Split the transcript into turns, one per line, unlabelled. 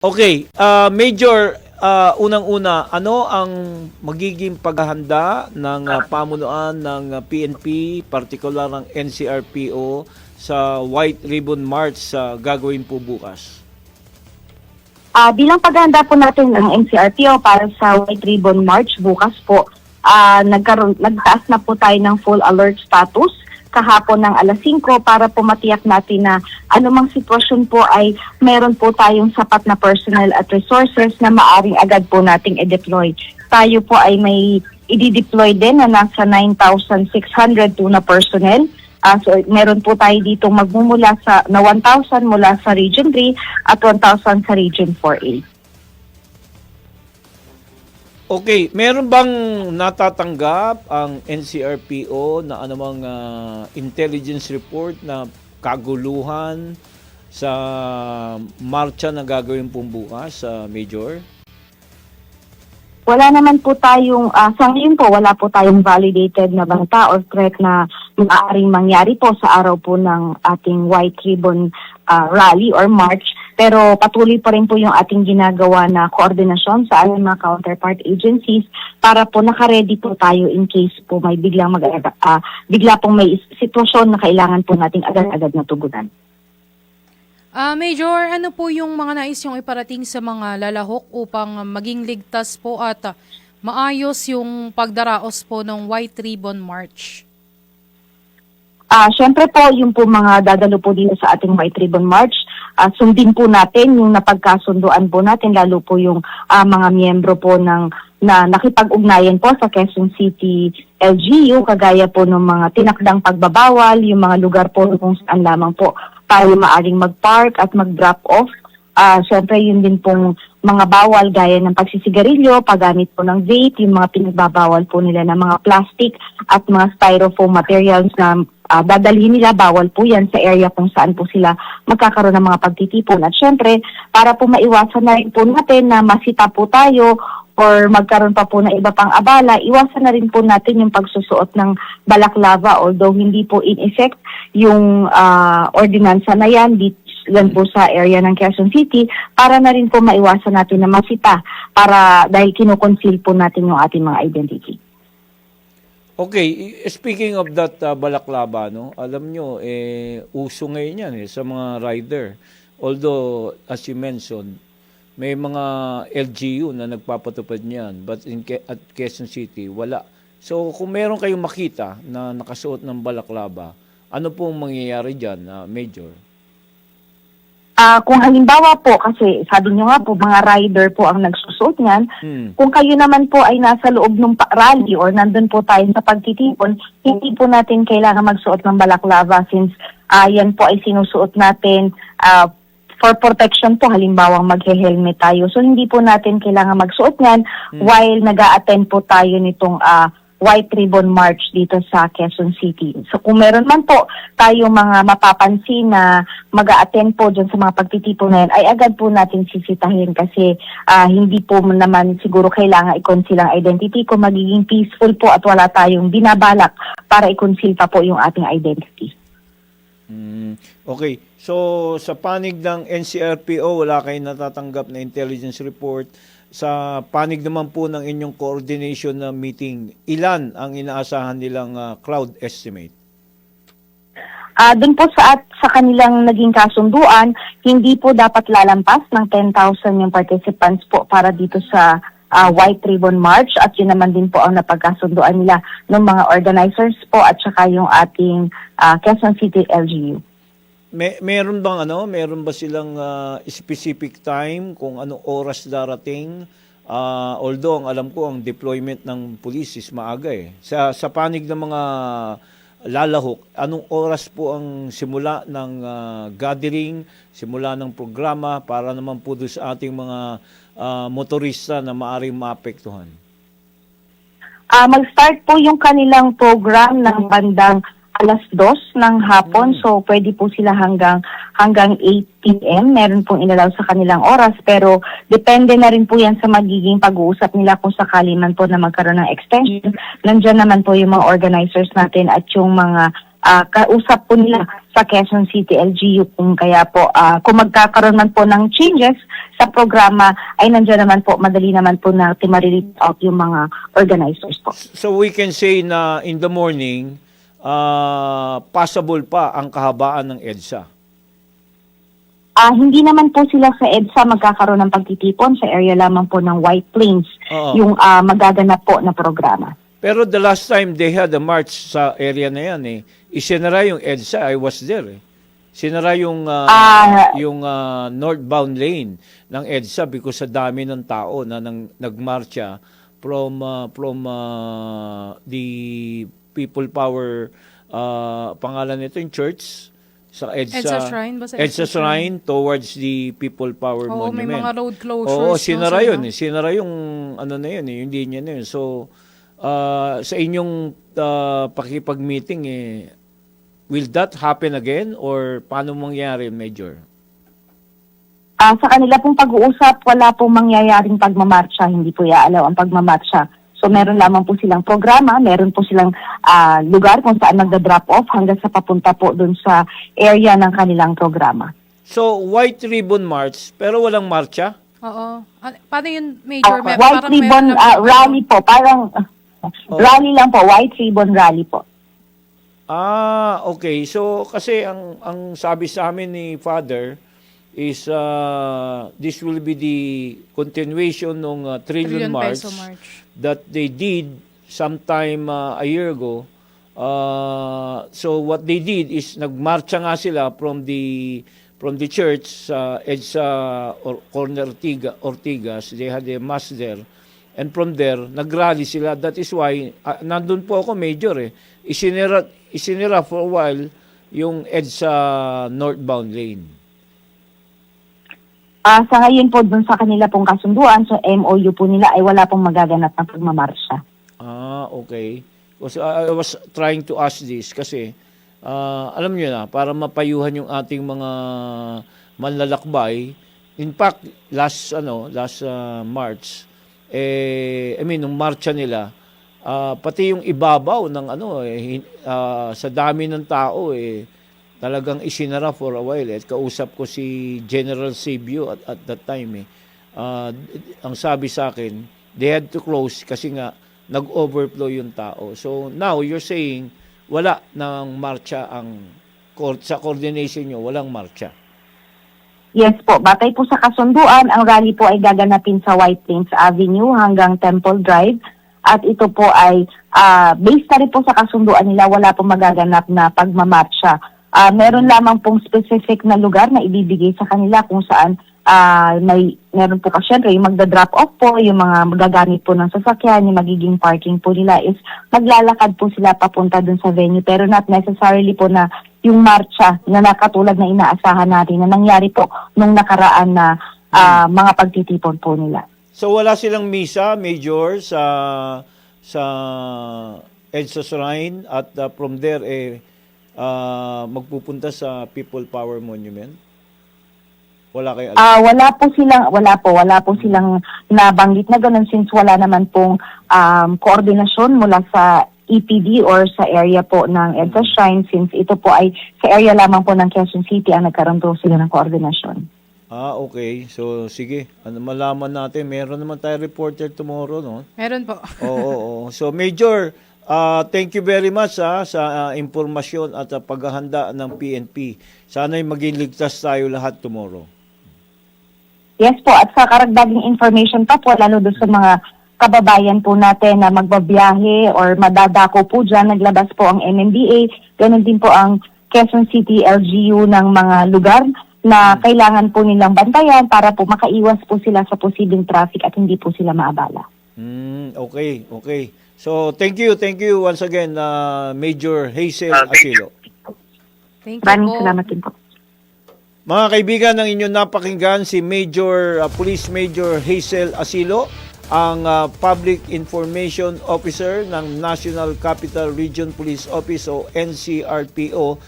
Okay, Major, unang-una, ano ang magiging paghahanda ng pamunuan ng PNP, partikular ng NCRPO sa White Ribbon March sa gagawin po bukas?
Bilang paghahanda po natin ng NCRPO para sa White Ribbon March bukas po, nagtaas na po tayo ng full alert status kahapon ng alas 5 para po matiyak natin na anumang sitwasyon po ay meron po tayong sapat na personnel at resources na maaring agad po nating i-deploy. Tayo po ay may i-deploy din na nasa 9,602 na personnel. So meron po tayo dito magmumula na 1,000 mula sa Region 3 at 1,000 sa Region 4A.
Okay, meron bang natatanggap ang NCRPO na anumang intelligence report na kaguluhan sa marcha na gagawin pong bukas, Major?
Wala naman po tayong, sa ngayon po, wala po tayong validated na banta or threat na maaaring mangyari po sa araw po ng ating White Ribbon Rally or March. Pero patuloy pa rin po yung ating ginagawa na koordinasyon sa ating mga counterpart agencies para po nakaredy po tayo in case po may bigla pong may sitwasyon na kailangan po nating agad-agad na tugunan.
Major, ano po yung mga nais yung iparating sa mga lalahok upang maging ligtas po at maayos yung pagdaraos po ng White Ribbon March?
Siyempre po, yung po mga dadalo po dito sa ating White Ribbon March, sundin po natin yung napagkasunduan po natin, lalo po yung mga miyembro po na nakipag-ugnayan po sa Quezon City LGU, kagaya po ng mga tinakdang pagbabawal, yung mga lugar po kung saan lamang po tayo maaring mag-park at mag-drop off. Siyempre, yun din pong mga bawal gaya ng pagsisigarilyo, paggamit po ng vape, yung mga pinagbabawal po nila ng mga plastic at mga styrofoam materials na dadalhin nila, bawal po yan sa area kung saan po sila magkakaroon ng mga pagtitipon. At syempre, para po maiwasan na rin po natin na masita po tayo or magkaroon pa po na iba pang abala, iwasan na rin po natin yung pagsusuot ng balaklava, although hindi po in effect yung ordinansa na yan po sa area ng Quezon City, para na rin po maiwasan natin na masita dahil kinukonceal po natin yung ating mga identity.
Okay, speaking of that balaklava, no, alam nyo, uso ngayon yan sa mga rider. Although, as you mentioned, may mga LGU na nagpapatupad niyan, but at Quezon City, wala. So, kung meron kayong makita na nakasuot ng balaklava, ano pong mangyayari dyan, Major?
Kung halimbawa po, kasi sabi nyo nga po, mga rider po ang nagsusuot niyan, kung kayo naman po ay nasa loob ng rally or nandun po tayo sa pagtitipon, hindi po natin kailangan magsuot ng balaklava since yan po ay sinusuot natin for protection po, halimbawa maghe-helmet tayo. So hindi po natin kailangan magsuot niyan while nag-a-attend po tayo nitong White Ribbon March dito sa Quezon City. So kung meron man po tayong mga mapapansin na mag-a-attend po dyan sa mga pagtitipon na yan, ay agad po natin sisitahin kasi hindi po naman siguro kailangan i-conceal ang identity kung magiging peaceful po at wala tayong binabalak para i-conceal pa po yung ating identity.
Okay, so sa panig ng NCRPO, wala kayong natatanggap na intelligence report. Sa panig naman po ng inyong coordination na meeting, ilan ang inaasahan nilang crowd estimate?
Doon po sa kanilang naging kasunduan, hindi po dapat lalampas ng 10,000 yung participants po para dito sa White Ribbon March, at yun naman din po ang napagkasunduan nila ng mga organizers po at saka yung ating Quezon City LGU.
Meron ba silang specific time kung anong oras darating? Although ang alam ko ang deployment ng police is maaga eh. Sa panig ng mga lalahok, anong oras po ang simula ng gathering, simula ng programa para naman po doon sa ating mga motorista na maaaring maapektuhan?
Mag-start po yung kanilang program ng bandang alas 2 ng hapon. So pwede po sila hanggang 8 p.m. Meron pong inalaw sa kanilang oras, pero depende na rin po yan sa magiging pag-uusap nila kung sakali man po na magkaroon ng extension. Nandiyan naman po yung mga organizers natin at yung mga kausap po nila sa Quezon City LGU kung kaya po kung magkakaroon man po ng changes sa programa ay nandiyan naman po, madali naman po na ma-reach out yung mga organizers po.
So we can say na in the morning, passable pa ang kahabaan ng EDSA.
Hindi naman po sila sa EDSA magkakaroon ng pagtitipon, sa area lamang po ng White Plains
Oo.
yung magaganap po na programa.
Pero the last time they had a march sa area na yan, isinara yung EDSA, I was there. Sinara yung northbound lane ng EDSA because sa dami ng tao na nagmarcha from the People Power, pangalan nito yung church, sa
EDSA Shrine ba?
EDSA Shrine towards the People Power
Oo, may
Monument.
mga road closures.
Oo, sinara
no,
yun. Sinara yung ano na yun, yung linya na yun. So, sa inyong pakipag-meeting, will that happen again or paano mangyari, Major?
Sa kanila pong pag-uusap, wala pong mangyayaring pagmamarcha, hindi po iaalaw ang pagmamarcha. So meron lamang po silang programa, meron po silang lugar kung saan magda-drop off hanggang sa papunta po dun sa area ng kanilang programa.
So, White Ribbon March, pero walang marcha?
Oo. Paano yun, Major?
White Ribbon Rally po, parang rally lang po, White Ribbon Rally po.
Okay. So, kasi ang sabi sa amin ni Father is this will be the continuation ng Trillion March,
Peso March
that they did sometime a year ago. So what they did is nagmarcha nga sila from the church sa EDSA or Corner Ortigas. They had a mass there. And from there, nagrally sila. That is why, nandun po ako, Major. Isinira for a while yung EDSA northbound lane.
Sa ngayon po, dun sa kanila pong kasunduan, sa MOU po nila ay wala pong magaganap na pagmamarsya.
Okay. Kasi I was trying to ask this kasi alam niyo na, para mapayuhan yung ating mga manlalakbay. In fact, last March, nung marcha nila, pati yung ibabaw ng sa dami ng tao talagang isinara for a while. Kausap ko si General Sabio at that time. Ang sabi sa akin, they had to close kasi nga nag-overflow yung tao. So now you're saying wala nang marcha sa coordination nyo, walang marcha.
Yes po, batay po sa kasunduan, ang rally po ay gaganapin sa White Plains Avenue hanggang Temple Drive. At ito po ay based na rin po sa kasunduan nila, wala pong magaganap na pagmamarcha. Meron lamang pong specific na lugar na ibibigay sa kanila kung saan meron po syempre yung magda-drop off po, yung mga magagamit po ng sasakyan, yung magiging parking po nila is maglalakad po sila papunta dun sa venue. Pero not necessarily po na yung marcha na nakatulad na inaasahan natin na nangyari po nung nakaraan na mga pagtitipon po nila.
So wala silang misa, Major, sa EDSA Shrine at from there magpupunta sa People Power Monument? Wala kayo alam? Wala po silang nabanggit na ganun since wala naman pong koordinasyon mula sa EPD or sa area po ng EDSA Shrine since ito po ay sa area lamang po ng Quezon City ang nagkaroon po sila ng koordinasyon. Okay. So, sige. Malaman natin. Meron naman tayo reporter tomorrow, no?
Meron po.
Oo. So, Major, thank you very much sa impormasyon at paghahanda ng PNP. Sana'y maging ligtas tayo lahat tomorrow.
Yes po, at sa karagdagang information pa po, lalo doon sa mga kababayan po natin na magbabiyahe or madadako po dyan, naglabas po ang MMDA, ganun din po ang Quezon City LGU ng mga lugar na kailangan po nilang bantayan para po makaiwas po sila sa posibleng traffic at hindi po sila maabala.
Okay. So, thank you once again, Major Hazel Asilo.
Thank you
Maraming
po.
salamat din po.
Mga kaibigan, ng inyong napakinggan si Police Major Hazel Asilo, ang Public Information Officer ng National Capital Region Police Office o NCRPO